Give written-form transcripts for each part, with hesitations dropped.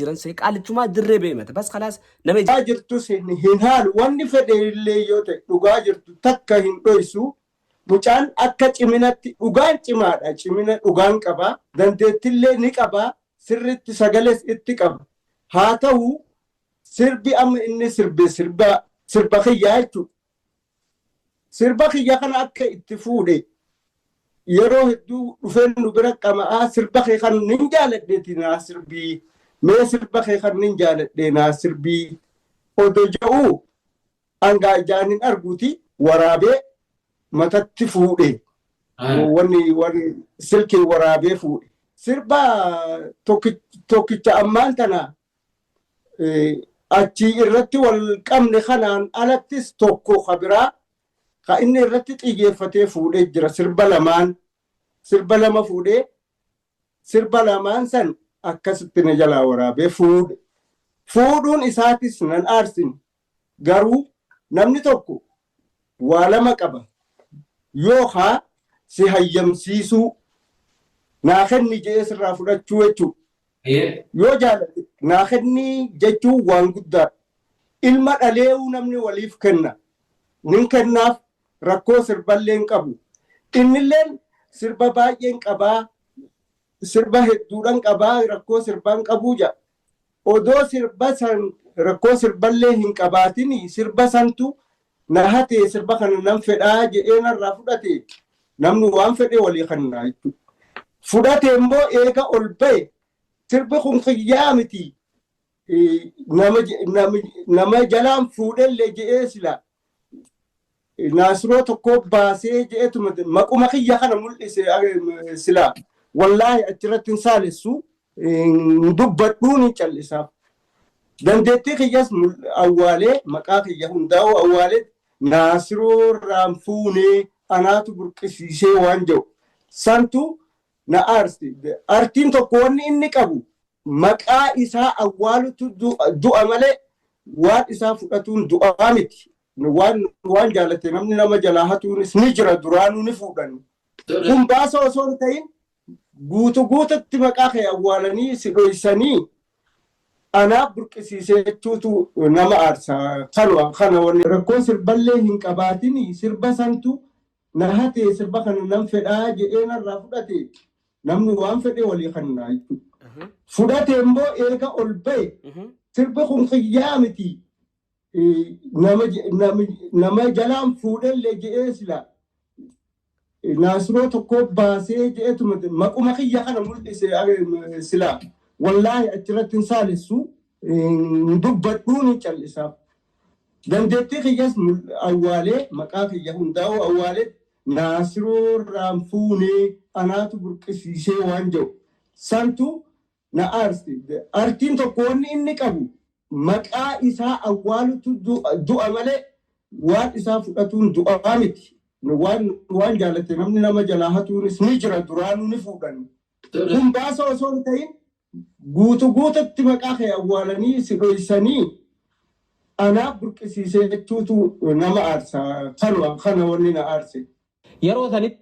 jiran sai qaalichuma dirree beemata bas khalaas nama dhugaa jirtus hin haalu wanni fedhe illee yoo ta'e dhugaa jirtu takka hin dhoysu mucaan akka ciminatti dhugaan cimaadha cimina dhugaan qaba dandeettillee ni qaba sirritti sagalees itti qaba haa ta'u sirbi amma inni sirba kiyyaa jechuudha sirba kiyya kana akka itti fuudhe yeroo hedduu dhufeen nu bira qama'aa sirba kee kan nin jaaladheeti naa sirbii mee sirba kee kan nin jaaladhe naa sirbii odo ja'uu angaa ijaan hin arguuti waraabee matatti fuudhe wanni silkii waraabee fuudhe sirba tokkicha ammaan tana achii irratti wal qabne kanaan alattis tokko kabiraa ka inni irratti xiyyeeffatee fuudhee jira sirba lama fuudhee sirba lamaan san akkasitti na jalaa waraabee fuudhuun isaatis nan aarsin garuu namni tokko waa lama qaba yookaa si hayyamsiisuu naa kenni jedhee sirraa fudhachuu jechuu yoo jaalate naa kenni jechuun waan guddaa ilma dhaleewu namni waliif kenna nin kennaaf rakkoo sirballeen qabu innilleen sirba baay'een qabaa sirba hedduudhaan qabaa rakkoo sirbaan qabuu jaa odoo sirba san rakkoo sirballee hin qabaatin sirba santu na hatee sirba kana nan fedhaa jedhee narraa fudhate namni waan fedhe walii kannaa jechuudha fudhate immoo eega ol ba'e sirbi kun kiyyaa miti nama jalaan fuudhellee jedhee silaa naasiroo tokko baasee jedheetuma maquma kiyya kana mul'ise silaa wallaahi achirratti hin saalessu dubbadhuun hin callisaaf dandeettii kiyyas awwaalee maqaa kiyya hundaa'u awwaalee naasiroo irraan fuunee anaatu burqisiisee waan jedhu santu na aarsi artiin tokko wanni inni qabu maqaa isaa awwaalutu du'a malee waan isaa fudhatuun du'aa miti waan jaalate namni nama jalaa hatuunis ni jira duraanuu ni fuudhan kun baasa osoo hin ta'in guututti maqaa kee awwaalanii si dhoysanii anaaf burqisiisee jechuutu nama aarsa kana wanni rakkoo sirballee hin qabaatin sirba santu na hatee sirba kana nan fedhaa jedhee narraa fudhate namni waan fedhe walii kannaa jechuudha fudhate immoo eega ol ba'e sirbi kun kiyyaa miti nama jalaan fuudhellee jedhee silaa naasiroo tokko baasee jedheetuma maquma kiyya kana mul'ise silaa wallaahi achirratti hin saalessu dubbadhuun hin callisaaf dandeettii kiyyas awwaalee maqaa kiyya hundaa'u awwaalee naasiroo irraan fuunee anaatu burqisiisee waan jedhu santu na aarsi artiin tokko wanni inni qabu maqaa isaa awwaalutu du'a malee waan isaa fudhatuun du'aa miti waan jaalate namni nama jalaa hatuunis ni jira duraanuu ni fuudhan kun baasa osoo hin ta'in guututti maqaa kee awwaalanii si dhoysanii anaaf burqisiisee jechuutu nama aarsa kana wanni na aarse yeroo sanit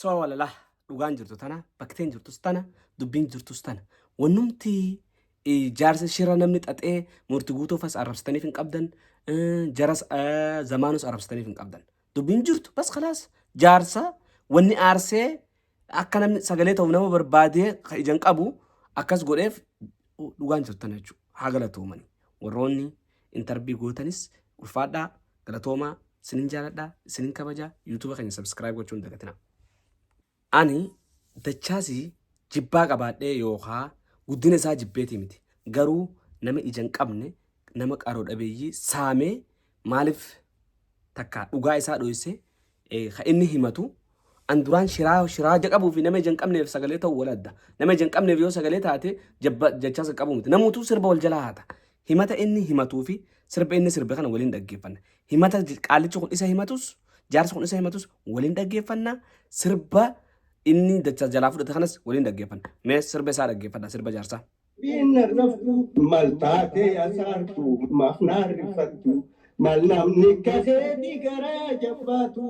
soo walalaa dhugaan jirtu tana bakteen jirtus tana dubbiin jirtus tana wannumti jaarsa shira namni xaxee murtii guutuufas arrabsitaniif hin qabdan jaras zamaanus arrabsitaniif hin qabdan dubbiin jirtu bas khalaas jaarsa wanni aarsee akka namni sagalee ta'uuf nama barbaadee ijaan qabu akkas godheef dhugaan jirtu tana jechuudha haa galatoomani warroonni intarbii gootanis ulfaadhaa galatoomaa sinin jaaladhaa sinin kabajaa yuutuuba keenya sabskiraayib gochuun dagatina ani dachaasii jibbaa qabaadhee yookaa guddina isaa jibbeetii miti garuu nama ijaan qabne nama qaroo dhabeeyyii saamee maaliif takka dhugaa isaa dhoyse ka inni himatu an duraan shiraa jaqabuu fi nama ijaan qabneef sagalee ta'u wal adda nama ijaan qabneef yoo sagalee taate jechaasa qabu miti namuutuu sirba wal jalaa haata himata inni himatuu fi sirba inni sirbe kana waliin dhaggeeffanna himata qaalichi kun isa himatus jaarsa kun isa himatus waliin dhaggeeffanna sirba inni dacha jalaa fudhate kanas waliin dhaggeeffanna mee sirba isaa dhaggeeffanna sirba jaarsaa Inna raftu maltaatee asaartu maaf naa rifattu malnamni kaseeti garaa jabbaatu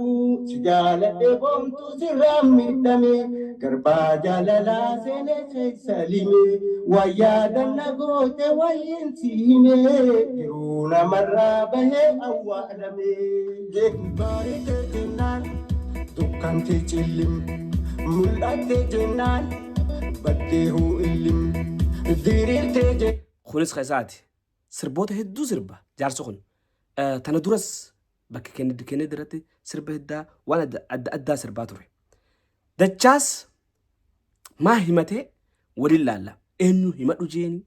si jaaladhe boomtu sirraan miidhame garbaa jaalalaa seenee keessa lime wayyaadanna goote wayyin si hime jiruu namarraa bahee awwaalame jeeku baarite jennaan dukkanti cillim mul'atte jennaan baddeehuu illim diriirte jennaan. kunis keessaati sirboota hedduu sirba jaarsi kun tana duras bakka kennee diratti sirba heddaa waan adda sirbaa ture. Dachaas maa himatee waliin laalla eenyu himadhu jeeni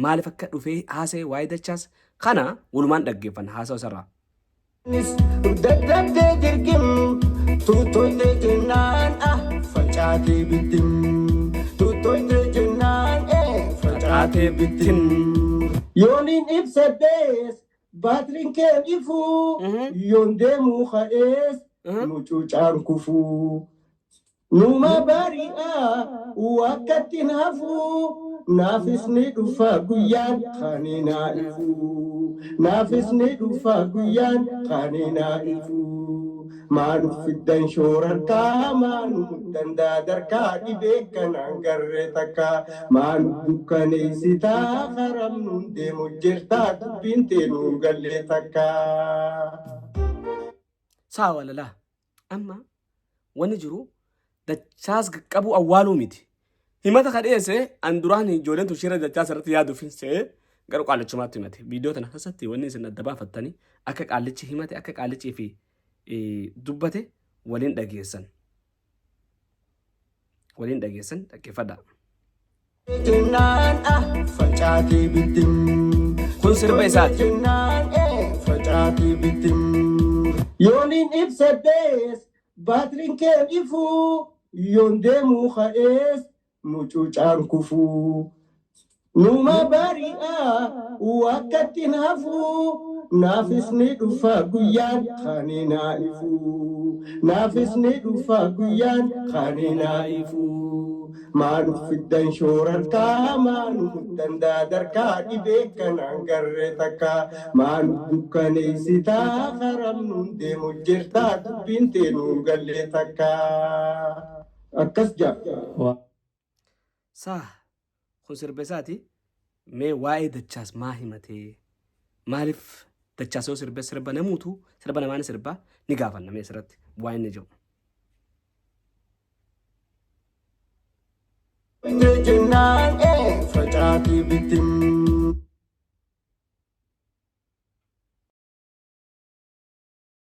maaliif akka dhufee haasa'e waa'ee dachaas kana walumaan dhaggeeffanna haasa'u sarraa. Daddabdee jirgim tuutootee jennaan facaatee bittim tuutootee jennaan facaatee bittim yooniin ibsadhees baatiriin kee ifuu yoon deemuu ka'ees mucuucaan kufuu numa bari'aa wakkattiin hafuu naafis ni dhufa guyyaan kaninaa ifuu naafis ni dhufa guyyaan kaninaa ifuu maanu fiddan shoorarkaa maanu dandaa darkaa dhibee kanaan garree takkaa maanu dukkaneessitaa karamnuun deemu jirtaa dubbiin teenuun gallee takkaa. Saa walalaa amma wanni jiru dachaas qabu awwaaluu miti. Himata kadheesse an duraan ijoolleen tushira dachaas irratti yaaduufinsee gara qaalichumaatti himate. Viidiyoo tana keessatti wanni isin adda baafattanii akka qaalichi himate akka qaalichii fi dubbate waliin dhageessan. Waliin dhageessan dhaggeeffadha. Kun sirba isaati. Yooniin ibsadhees baatiriin kee ifuu yoon deemuu ka'ees mucuucaan kufuu numa bari'aa wakkattiin hafuu naafis ni dhufa guyyaan kaninaa ifuu naafis ni dhufa guyyaan kaninaa ifuu maanu fiddan shoorarkaa maanu dandaa darkaa dhibee kanaan garree takkaa maanu dukkaneessitaa karamnuun deemu jirtaa dubbiin teenuun gallee takkaa akkas jaa. Saa kun sirba isaati mee waa'ee dachaas maa himatee maaliif dachaas yoo sirba namuutu sirba namaan sirba ni gaafanna mee asirratti waa inni jiru. Jennaan facaatee bittim